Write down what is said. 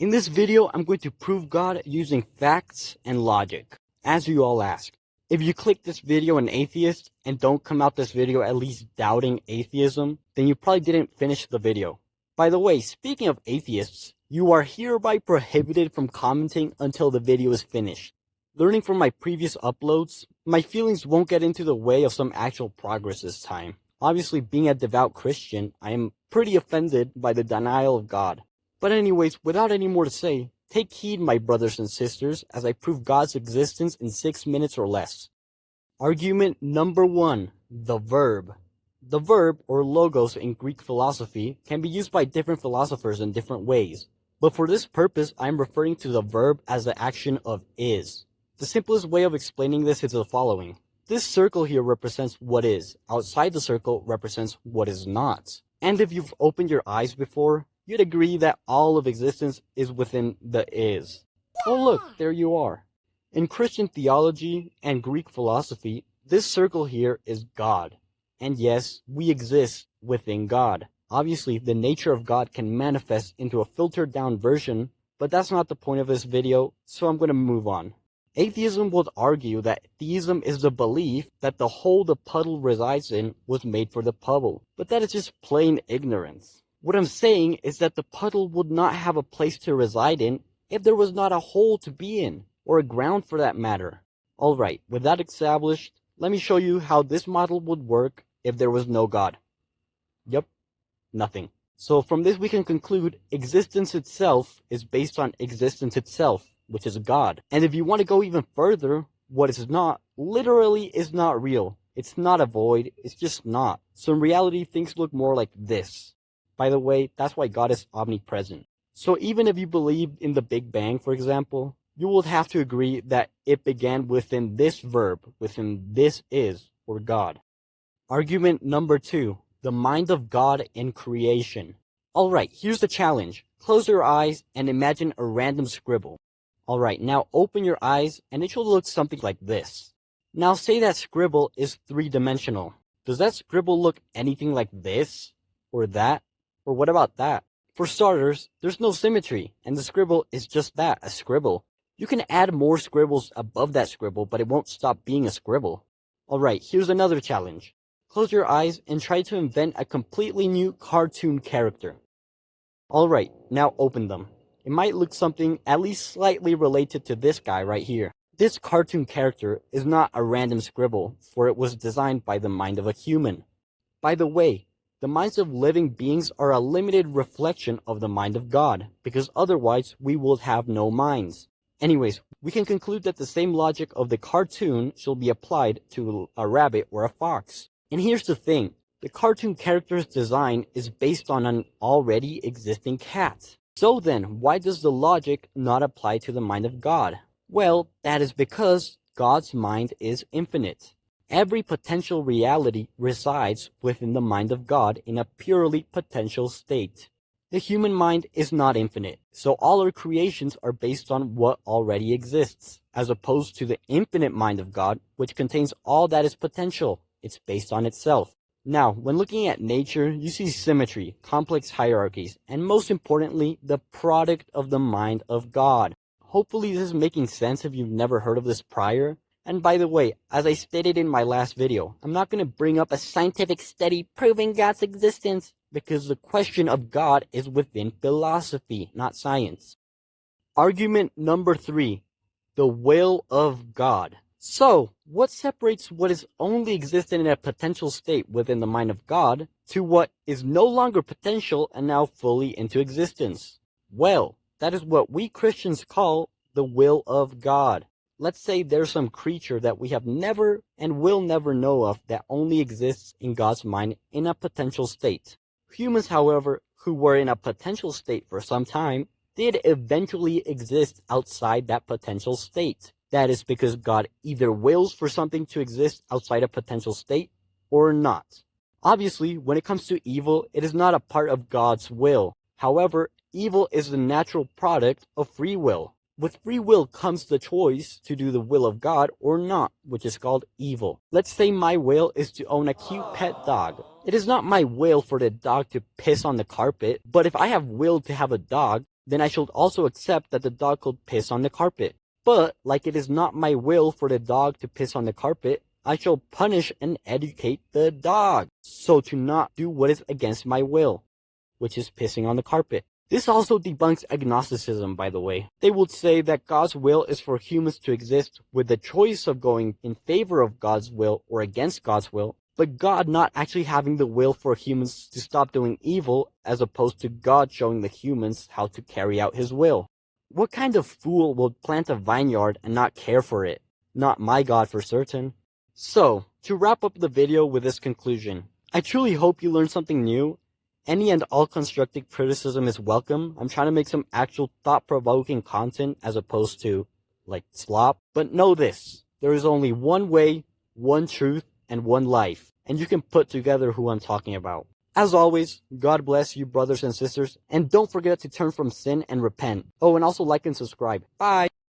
In this video, I'm going to prove God using facts and logic. As you all ask, if you click this video an atheist and don't come out this video at least doubting atheism, then you probably didn't finish the video. By the way, speaking of atheists, you are hereby prohibited from commenting until the video is finished. Learning from my previous uploads, my feelings won't get into the way of some actual progress this time. Obviously, being a devout Christian, I am pretty offended by the denial of God. But anyways, without any more to say, take heed, my brothers and sisters, as I prove God's existence in 6 minutes or less. Argument number 1, the verb. The verb, or logos in Greek philosophy, can be used by different philosophers in different ways. But for this purpose, I am referring to the verb as the action of is. The simplest way of explaining this is the following. This circle here represents what is. Outside the circle represents what is not. And if you've opened your eyes before, you'd agree that all of existence is within the is. Oh look, there you are. In Christian theology and Greek philosophy, this circle here is God. And yes, we exist within God. Obviously, the nature of God can manifest into a filtered down version, but that's not the point of this video, so I'm going to move on. Atheism would argue that theism is the belief that the hole the puddle resides in was made for the puddle, but that is just plain ignorance. What I'm saying is that the puddle would not have a place to reside in if there was not a hole to be in, or a ground for that matter. Alright, with that established, let me show you how this model would work if there was no God. Yup, nothing. So from this we can conclude existence itself is based on existence itself, which is God. And if you want to go even further, what is not, literally is not real. It's not a void, it's just not. So in reality, things look more like this. By the way, that's why God is omnipresent. So even if you believe in the Big Bang, for example, you will have to agree that it began within this verb, within this is, or God. Argument number 2, the mind of God in creation. Alright, here's the challenge. Close your eyes and imagine a random scribble. Alright, now open your eyes and it should look something like this. Now say that scribble is 3-dimensional. Does that scribble look anything like this? Or that? Or what about that? For starters, there's no symmetry, and the scribble is just that, a scribble. You can add more scribbles above that scribble, but it won't stop being a scribble. Alright, here's another challenge. Close your eyes and try to invent a completely new cartoon character. Alright, now open them. It might look something at least slightly related to this guy right here. This cartoon character is not a random scribble, for it was designed by the mind of a human. By the way, the minds of living beings are a limited reflection of the mind of God, because otherwise we would have no minds. Anyways, we can conclude that the same logic of the cartoon should be applied to a rabbit or a fox. And here's the thing, the cartoon character's design is based on an already existing cat. So then, why does the logic not apply to the mind of God? Well, that is because God's mind is infinite. Every potential reality resides within the mind of God in a purely potential state. The human mind is not infinite, so all our creations are based on what already exists, as opposed to the infinite mind of God, which contains all that is potential. It's based on itself. Now, when looking at nature, you see symmetry, complex hierarchies, and most importantly, the product of the mind of God. Hopefully this is making sense if you've never heard of this prior. And by the way, as I stated in my last video, I'm not going to bring up a scientific study proving God's existence, because the question of God is within philosophy, not science. Argument number 3, the will of God. So, what separates what is only existent in a potential state within the mind of God to what is no longer potential and now fully into existence? Well, that is what we Christians call the will of God. Let's say there's some creature that we have never and will never know of that only exists in God's mind in a potential state. Humans, however, who were in a potential state for some time, did eventually exist outside that potential state. That is because God either wills for something to exist outside a potential state or not. Obviously, when it comes to evil, it is not a part of God's will. However, evil is the natural product of free will. With free will comes the choice to do the will of God or not, which is called evil. Let's say my will is to own a cute pet dog. It is not my will for the dog to piss on the carpet, but if I have will to have a dog, then I should also accept that the dog could piss on the carpet. But, like it is not my will for the dog to piss on the carpet, I shall punish and educate the dog, so to not do what is against my will, which is pissing on the carpet. This also debunks agnosticism, by the way. They would say that God's will is for humans to exist with the choice of going in favor of God's will or against God's will, but God not actually having the will for humans to stop doing evil, as opposed to God showing the humans how to carry out his will. What kind of fool would plant a vineyard and not care for it? Not my God for certain. So, to wrap up the video with this conclusion, I truly hope you learned something new. Any and all constructive criticism is welcome. I'm trying to make some actual thought-provoking content as opposed to, like, slop. But know this, there is only one way, one truth, and one life. And you can put together who I'm talking about. As always, God bless you brothers and sisters, and don't forget to turn from sin and repent. Oh, and also like and subscribe. Bye!